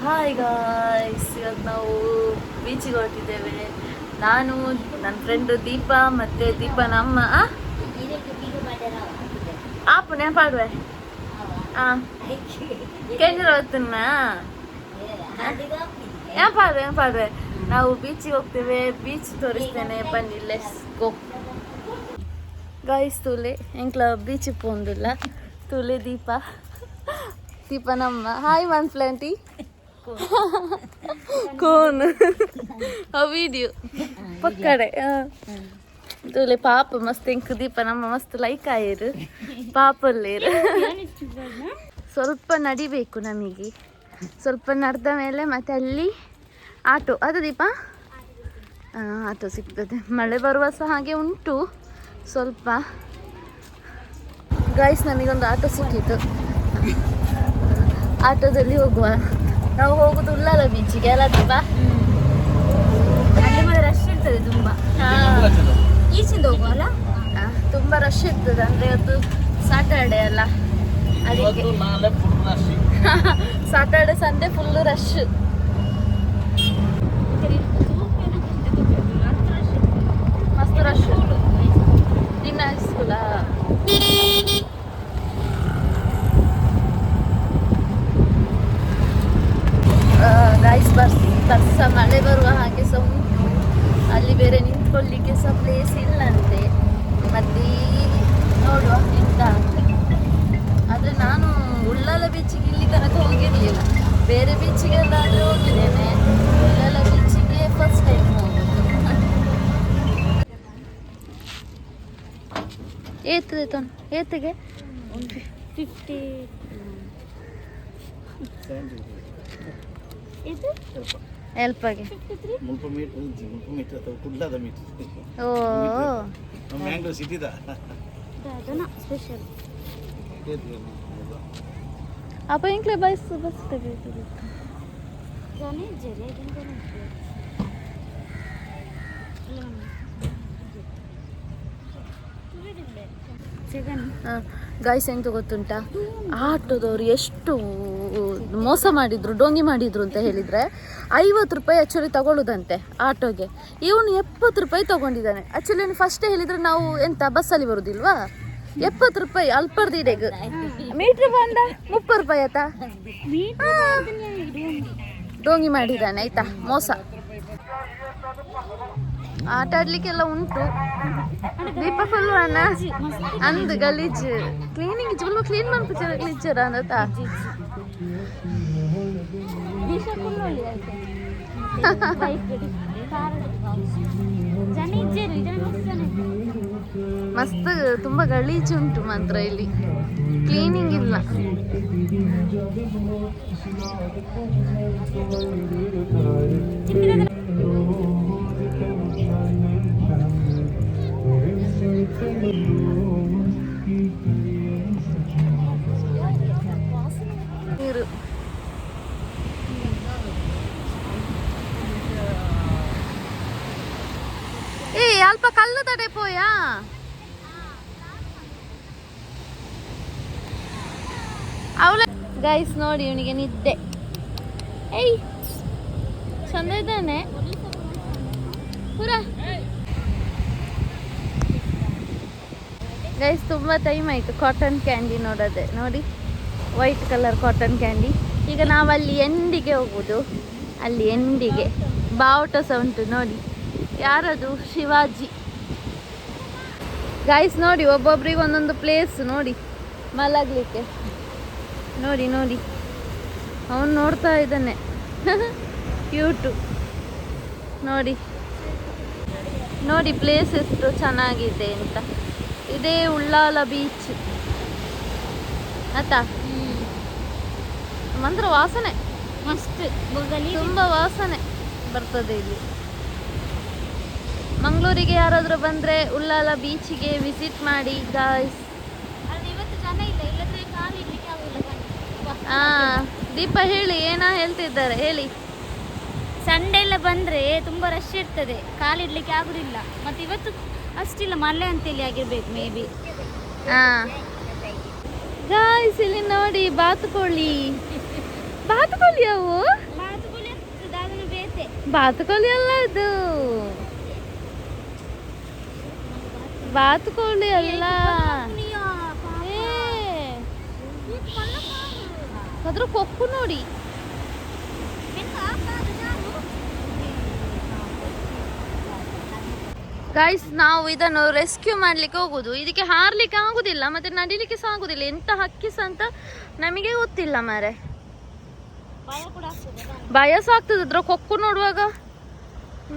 Hi guys, ಇವತ್ತು ನಾವು ಬೀಚಿಗೆ ಹೊರಟಿದ್ದೇವೆ. ನಾನು, ನನ್ನ ಫ್ರೆಂಡು ದೀಪ ಮತ್ತು ದೀಪನ ಅಮ್ಮ. ಆಪು ನೆನಪಾಡುವೆ ಕೇಂದ್ರ ಹೊತ್ತನ್ನ ನೆನಪಾಡುವೆ. ನಾವು ಬೀಚಿಗೆ ಹೋಗ್ತೇವೆ, ಬೀಚ್ ತೋರಿಸ್ತೇನೆ, ಬನ್ನಿ ಲೆಟ್ಸ್ ಗೋ. ಗಾಯ್ಸ್ ತೂಲೆ ಎಂಕ್ಲ ಬೀಚಿಗೆ ಪೋಂದಿಲ್ಲ. ತೂಲೆ ದೀಪ ನಮ್ಮ ಹಾಯ್ ಮನ್ಫ್ಲಾಂಟಿ ಕೋನ್ ವಿಡಿಯೋ ಪಕ್ಕಡೆ ತೂಲೆ ಪಾಪ ಮಸ್ತ್ ಎಂಕ್ ದೀಪ ನಮ್ಮ ಮಸ್ತ್ ಲೈಕ್ ಆಯರು ಪಾಪಲ್ಲೇರು. ಸ್ವಲ್ಪ ನಡಿಬೇಕು ನಮಗೆ, ಸ್ವಲ್ಪ ನಡೆದ ಮೇಲೆ ಮತ್ತೆ ಅಲ್ಲಿ ಆಟೋ ಅದು ದೀಪ ಆಟೋ ಸಿಗ್ತದೆ. ಮಳೆ ಬರುವ ಸಹ ಹಾಗೆ ಉಂಟು ಸ್ವಲ್ಪ. ಗೈಸ್ ನಮಗೊಂದು ಆಟೋ ಸಿಕ್ಕಿತ್ತು, ಆಟೋದಲ್ಲಿ ಹೋಗುವ. ನಾವು ಹೋಗುದು ಉಳ್ಳಾಲ ಬೀಚಿಗೆ ಅಲ್ಲ ದೀಪ? ಅಲ್ಲಿ ಮತ್ತೆ ರಶ್ ಇರ್ತದೆ ತುಂಬಾ. ಈಚಿಂದ ಹೋಗುವಲ್ಲ, ತುಂಬಾ ರಶ್ ಇರ್ತದೆ. ಅಂದ್ರೆ ಇವತ್ತು ಸಾಟರ್ಡೆ ಅಲ್ಲ, ಅದಕ್ಕೆ ಸಾಟರ್ಡೆ ಸಂಡೇ ಫುಲ್ ರಶ್. ಮಸ್ತ್ ರಶ್ ನಿನ್ನ ಸ್ಕೂಲ. ಗೈಸ್ ಬರ್ಸ ಮಳೆ ಬರುವ ಹಾಗೆ ಸಹ ಉಂಟು. ಅಲ್ಲಿ ಬೇರೆ ನಿಂತ್ಕೊಳ್ಳಿಕ್ಕೆ ಸಹ ಪ್ಲೇಸ್ ಇಲ್ಲಂತೆ. ಮತ್ತೆ ನೋಡುವ ಎಂತ ಅಂತ. ಆದರೆ ನಾನು ಉಳ್ಳಾಲ ಬೀಚಿಗೆ ಇಲ್ಲಿ ತನಕ ಹೋಗಿರಲಿಲ್ಲ. ಬೇರೆ ಬೀಚಿಗೆಲ್ಲ ಆದರೆ ಹೋಗಿದ್ದೇನೆ, ಉಳ್ಳಾಲ ಬೀಚಿಗೆ ಫಸ್ಟ್ ಟೈಮ್ ಹೋಗೋದು. ಏತಿಗೆ 50 ಇದು ಎಲ್ಪಾಗೆ ಓ ಮ್ಯಾಂಗ್ಳೂರ್ ಸಿಟಿದ ಸ್ಪೆಷಲ್ ಅಪ್ಪ ಇಂಕ್ಲೆ ಬಸ್ ತೆಗೆದು ಗಾಯ್ಸ್ ಎಂತ ಗೊತ್ತುಂಟಾ, ಆಟೋದವ್ರು ಎಷ್ಟು ಮೋಸ ಮಾಡಿದ್ರು, ಡೋಂಗಿ ಮಾಡಿದ್ರು ಅಂತ ಹೇಳಿದರೆ 50 ರೂಪಾಯಿ ಆ್ಯಕ್ಚುಲಿ ತಗೊಳ್ಳೋದಂತೆ ಆಟೋಗೆ. ಇವನು 70 ರೂಪಾಯಿ ತಗೊಂಡಿದ್ದಾನೆ. ಆ್ಯಕ್ಚುಲಿ ಫಸ್ಟೇ ಹೇಳಿದರೆ ನಾವು ಎಂತ ಬಸ್ಸಲ್ಲಿ ಬರೋದಿಲ್ವಾ? 70 ರೂಪಾಯಿ ಅಲ್ಪರ್ದಿಡೆಗೆ ಮೀಟ್ರ್ ಬಂದ 30 ರೂಪಾಯಿ ಆಯ್ತಾ? ಡೋಂಗಿ ಮಾಡಿದ್ದಾನೆ ಆಯ್ತಾ, ಮೋಸ. ಆಟ ಆಡ್ಲಿಕ್ಕೆಲ್ಲ ಉಂಟು. ದೀಪ ಫುಲ್ ಅಂದು ಗಲೀಜು ಕ್ಲೀನಿಂಗ್ ಫುಲ್ ಕ್ಲೀನ್ ಮಾಡ್ಕೊಚಾರ ಗಲೀಜರ ಅಂತ. ಮಸ್ತ್ ತುಂಬಾ ಗಲೀಜು ಉಂಟು ಮಾತ್ರ, ಇಲ್ಲಿ ಕ್ಲೀನಿಂಗ್ ಇಲ್ಲ. ನೀರು ಅಲ್ಪ ಕಲ್ಲು ತಡೆ ಪೋಯಾ. ಅವಳ ಗೈಸ್ ನೋಡಿ ಇವನಿಗೆ ನಿದ್ದೆ. ಏಯ್ ಚಂದ ಇದ್ದಾನೆ ಪೂರ. ಗೈಸ್ ತುಂಬ ಟೈಮ್ ಆಯಿತು ಕಾಟನ್ ಕ್ಯಾಂಡಿ ನೋಡೋದೆ. ನೋಡಿ ವೈಟ್ ಕಲರ್ ಕಾಟನ್ ಕ್ಯಾಂಡಿ. ಈಗ ನಾವು ಅಲ್ಲಿ ಎಂಡಿಗೆ ಹೋಗುದು, ಅಲ್ಲಿ ಎಂಡಿಗೆ ಬಾವುಟ ಸಹ ಉಂಟು ನೋಡಿ. ಯಾರದು? ಶಿವಾಜಿ. ಗೈಸ್ ನೋಡಿ ಒಬ್ಬೊಬ್ರಿಗೆ ಒಂದೊಂದು ಪ್ಲೇಸ್ ನೋಡಿ ಮಲಗಲಿಕ್ಕೆ. ನೋಡಿ ನೋಡಿ ಅವನು ನೋಡ್ತಾ ಇದ್ದಾನೆ ಕ್ಯೂಟು. ನೋಡಿ ನೋಡಿ ಪ್ಲೇಸ್ ಎಷ್ಟು ಚೆನ್ನಾಗಿದೆ ಅಂತ. ಇದೇ ಉಳ್ಳಾಲ ಬೀಚ್ ಆಯ್ತಾ? ಮಂತ್ರ ವಾಸನೆ ಮಸ್ತ್, ತುಂಬ ವಾಸನೆ ಬರ್ತದೆ ಇಲ್ಲಿ. ಮಂಗಳೂರಿಗೆ ಯಾರಾದರೂ ಬಂದರೆ ಉಳ್ಳಾಲ ಬೀಚಿಗೆ ವಿಸಿಟ್ ಮಾಡಿ ಗಾಯ್ಸ್. ಇವತ್ತು ಜನ ಇಲ್ಲ, ಇಲ್ಲದ್ರೆ ಕಾಲು ಇಡ್ಲಿಕ್ಕೆ ಆಗುದಿಲ್ಲ. ದೀಪ ಹೇಳಿ, ಹೇಳ್ತಿದ್ದಾರೆ ಹೇಳಿ. ಸಂಡೇ ಎಲ್ಲ ಬಂದರೆ ತುಂಬ ರಶ್ ಇರ್ತದೆ, ಕಾಲಿಡ್ಲಿಕ್ಕೆ ಆಗುದಿಲ್ಲ. ಮತ್ತು ಇವತ್ತು ಅಷ್ಟಿಲ್ಲ, ಮಳೆ ಅಂತೇಳಿ ಆಗಿರ್ಬೇಕು ಮೇ ಬಿ. ಗಾಯ್ಸ್ ಇಲ್ಲಿ ನೋಡಿ ಬಾತುಕೋಳಿ. ಬಾತುಕೋಳಿ ಅವು ಬಾತುಕೋಳಿ ಅಲ್ಲ ಅದು, ಬಾತುಕೋಳಿ ಅಲ್ಲ. ಅದ್ರ ಕೊಕ್ಕು ನೋಡಿ. ಗೈಸ್, ನಾವು ಇದನ್ನು ರೆಸ್ಕ್ಯೂ ಮಾಡ್ಲಿಕ್ಕೆ ಹೋಗುದು. ಇದಕ್ಕೆ ಹಾರ್ಲಿಕ್ಕೆ ಆಗುದಿಲ್ಲ ಮತ್ತೆ ನಡಿಲಿಕ್ಕೆ ಸಹ ಆಗುದಿಲ್ಲ. ಎಂತ ಹಕ್ಕಿ ಸಹ ಅಂತ ನಮಗೆ ಗೊತ್ತಿಲ್ಲ ಮಾರೆ. ಭಯ ಸಹ ಆಗ್ತದೆ ಅದ್ರ ಕೊಕ್ಕು ನೋಡುವಾಗ.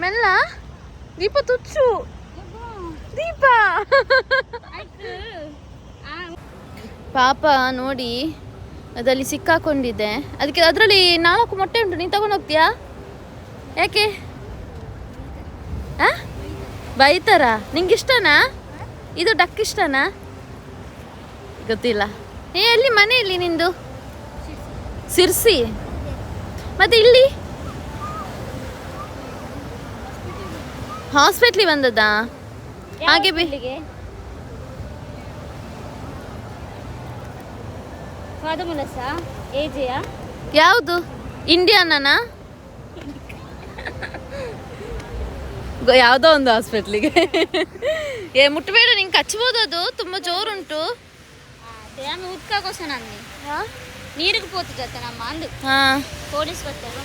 ಮೆಲ್ಲ ದೀಪ ತುಚ್ಚು, ದೀಪ ಪಾಪ ನೋಡಿ ಅದಲ್ಲಿ ಸಿಕ್ಕಾಕೊಂಡಿದೆ. ಅದಕ್ಕೆ ಅದರಲ್ಲಿ 4 ಮೊಟ್ಟೆ ಉಂಟು. ನೀನು ತಗೊಂಡು ಹೋಗ್ತೀಯಾ? ಯಾಕೆ ಬೈತಾರ? ನಿಂಗೆ ಇಷ್ಟನಾ ಇದು? ಡಕ್ ಇಷ್ಟನಾ? ಗೊತ್ತಿಲ್ಲ. ಎಲ್ಲಿ ಮನೆಯಲ್ಲಿ ನಿಂದು? ಸಿರ್ಸಿ. ಮತ್ತೆ ಇಲ್ಲಿ ಹಾಸ್ಪಿಟ್ಲಿಗೆ ಬಂದದ್ದಾ? ಹಾಗೆ ಯಾವುದು? ಇಂಡಿಯಾನಾ? ಯಾವುದೋ ಒಂದು ಹಾಸ್ಪಿಟ್ಲಿಗೆ. ಮುಟ್ಟಬೇಡ, ನಿಂಗೆ ಕಚ್ಚಬಹುದು. ಅದು ತುಂಬಾ ಜೋರುಂಟು. ನೀರಿಗೆ ಪೋತು ಜೊತೆ ನಮ್ಮ ಅಂದು ಪೊಲೀಸ್ ಬರ್ತಾರೆ.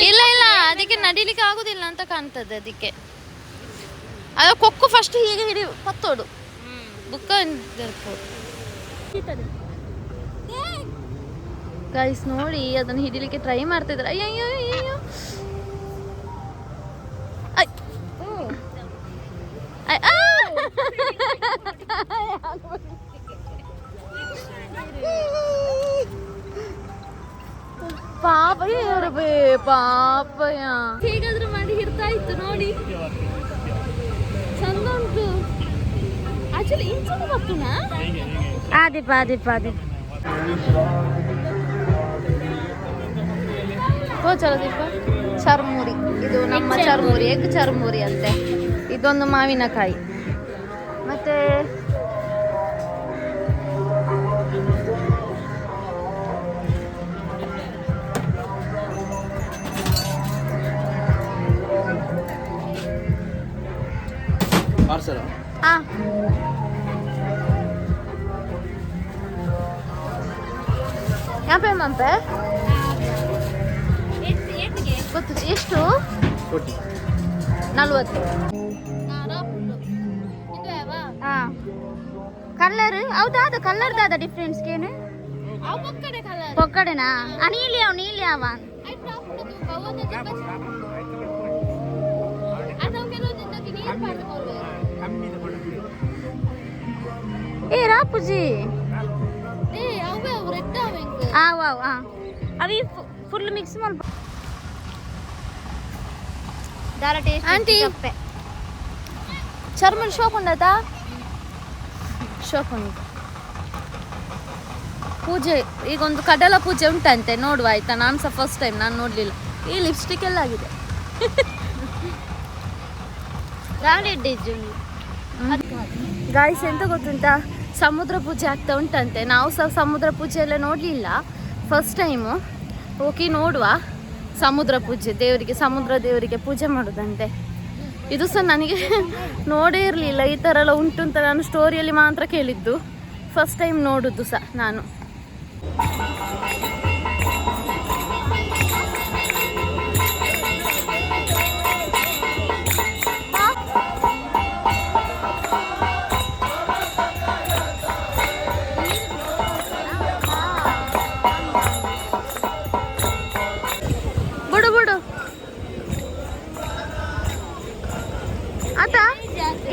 ಇಲ್ಲ ಇಲ್ಲ, ಅದಕ್ಕೆ ನಡಿಲಿಕ್ಕೆ ಆಗುದಿಲ್ಲ ಅಂತ ಕಾಣ್ತದೆ. ಅದಕ್ಕೆ ಅದ ಕೊಕ್ಕು ಫಸ್ಟ್ ಹೀಗೆ ಹಿಡಿ ಪತ್ತೋಡು ಬುಕ್ಕ. ಗೈಸ್ ನೋಡಿ, ಅದನ್ನು ಹಿಡಿಲಿಕ್ಕೆ ಟ್ರೈ ಮಾಡ್ತಾ ಇದ್ದಾರೆ. ಅಯ್ಯೋ ಅಯ್ಯೋ, ಪಾಪಯ ಪಾಪಯ ಹೇಗಾದ್ರೂ ಮಾಡಿ ಹಿಡ್ತಾ ಇತ್ತು ನೋಡಿ. ಚಂದ ಉಂಟು ಆಕ್ಚುಲಿ. ಇಂಚು ಬರ್ತುನಾ? ಆದೀಪ ಆದೀಪ ಆದೀಪ. ಚಲೋ ದೀಪ. ಚರ್ಮುರಿ, ಇದು ನಮ್ಮ ಚರ್ಮುರಿ, ಎಗ್ ಚರ್ಮುರಿ ಅಂತೆ. ಇದೊಂದು ಮಾವಿನಕಾಯಿ. ಮತ್ತೆ ಯಾಪೆ ಮಂಪೆ ಗೊತ್ತು ಎಷ್ಟು? 40. ಕಲರ್ ಹೌದಾದ ಕಲರ್ದಾದ ಡಿಫ್ರೆನ್ಸ್ ಏನು? ಪೊಕ್ಕಡೆನಾ? ನೀಲಿ ಅವ ನೀಲಿ ಅವ ಏ ರಾಪುಜಿ ಅವಿ ಫುಲ್ ಮಿಕ್ಸ್ ಮಾಡ್ಬ. ಆಂಟಿ ಚರ್ಮನ್ ಶಾಪ್ ಉಂಡತಾ? ಶಾಪ್ ಉಂಟು. ಪೂಜೆ ಈಗೊಂದು ಕಡಲ ಪೂಜೆ ಉಂಟಂತೆ, ನೋಡುವ ಆಯ್ತಾ? ನಾನು ಸಹ ಫಸ್ಟ್ ಟೈಮ್, ನಾನು ನೋಡ್ಲಿಲ್ಲ. ಈ ಲಿಪ್ಸ್ಟಿಕ್ ಎಲ್ಲ ಆಗಿದೆ. ಗಾಯ್ಸ್, ಎಂತ ಗೊತ್ತುಂಟಾ? ಸಮುದ್ರ ಪೂಜೆ ಆಗ್ತಾ ಉಂಟಂತೆ. ನಾವು ಸಹ ಸಮುದ್ರ ಪೂಜೆ ಎಲ್ಲ ನೋಡಲಿಲ್ಲ, ಫಸ್ಟ್ ಟೈಮು. ಹೋಗಿ ನೋಡುವ ಸಮುದ್ರ ಪೂಜೆ. ದೇವರಿಗೆ, ಸಮುದ್ರ ದೇವರಿಗೆ ಪೂಜೆ ಮಾಡೋದಂತೆ. ಇದು ಸಹ ನನಗೆ ನೋಡೇ ಇರಲಿಲ್ಲ, ಈ ಥರ ಎಲ್ಲ ಉಂಟು ಅಂತ. ನಾನು ಸ್ಟೋರಿಯಲ್ಲಿ ಮಾತ್ರ ಕೇಳಿದ್ದು, ಫಸ್ಟ್ ಟೈಮ್ ನೋಡೋದು ಸಹ ನಾನು.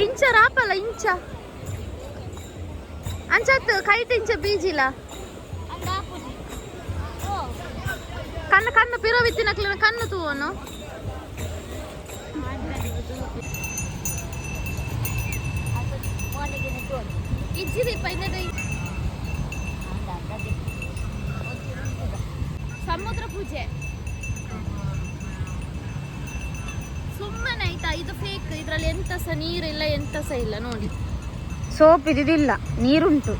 ಇಂಚ ರಾಪಲ್ಲ ಇಂಚ ಅಂಚತ್ತು ಕೈಟ್ ಇಂಚ ಬೀಜಿಲ್ಲ ಕಣ್ಣು ಕಣ್ಣು ಪಿರೋವಿತ್ತಿನ ಕಣ್ಣು ತೂವನು ಇಜ್ಜಿದೀಪ ಇನ್ನದ ಸಮುದ್ರ ಪೂಜೆ ಸುಮ್ಮನೆ ಆಯ್ತಾ? ಇದು ಫೇಕ್. ಇದರಲ್ಲಿ ಎಂತ ಸಹ ನೀರಿಲ್ಲ, ಎಂತ ಸಹ ಇಲ್ಲ ನೋಡಿ. ಸೋಪ್ ಇದಿಲ್ಲ, ನೀರುಂಟು.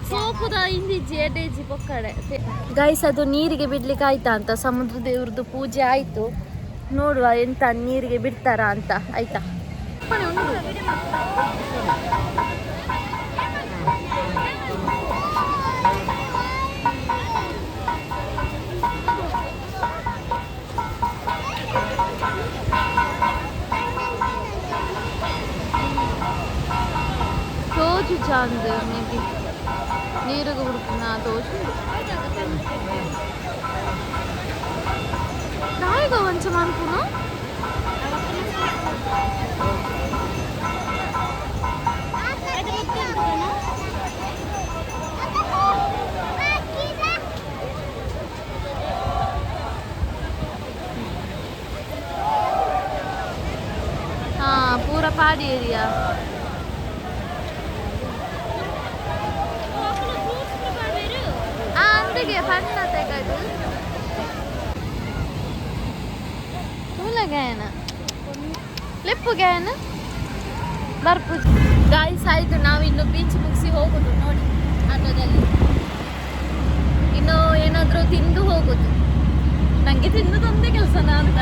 ಸೋಪುದ ಹಿಂದಿಜ್ಜಿ ಎಡೆಜ್ಜಿ ಪೊಕ್ಕಡೆ ಗೈಸ್ ಅದು ನೀರಿಗೆ ಬಿಡ್ಲಿಕ್ಕೆ ಆಯ್ತಾ ಅಂತ ಸಮುದ್ರ ದೇವ್ರದ್ದು ಪೂಜೆ ಆಯ್ತು ನೋಡುವ ಎಂತ ನೀರಿಗೆ ಬಿಡ್ತಾರಾ ಅಂತ ಆಯ್ತಾ ತೋಜು ಚಂದ ಮೇಬಿ ನೀರಿಗೆ ಹುಡುಕಿನ ತೋಜು ನಾಯಿಗ ಒಂಚ ಮಾಡ್ಕೊನು हाँ पूरा पहाड़ी एरिया अंदगे पन्ना तेगದು ತೂಲಗೇನ ಲೆಪ್ಪುಗೇನ ಬರ್ಪು ಗಾಯ್ಸ್ ಆಯ್ತು ನಾವಿನ್ನು ಬೀಚ್ ಮುಗಿಸಿ ಹೋಗುದು ನೋಡಿ ಆಟೋದಲ್ಲಿ ಇನ್ನು ಏನಾದರೂ ತಿಂದು ಹೋಗುದು ನನಗೆ ತಿನ್ನೋದೊಂದೇ ಕೆಲಸನಾ ಅಂತ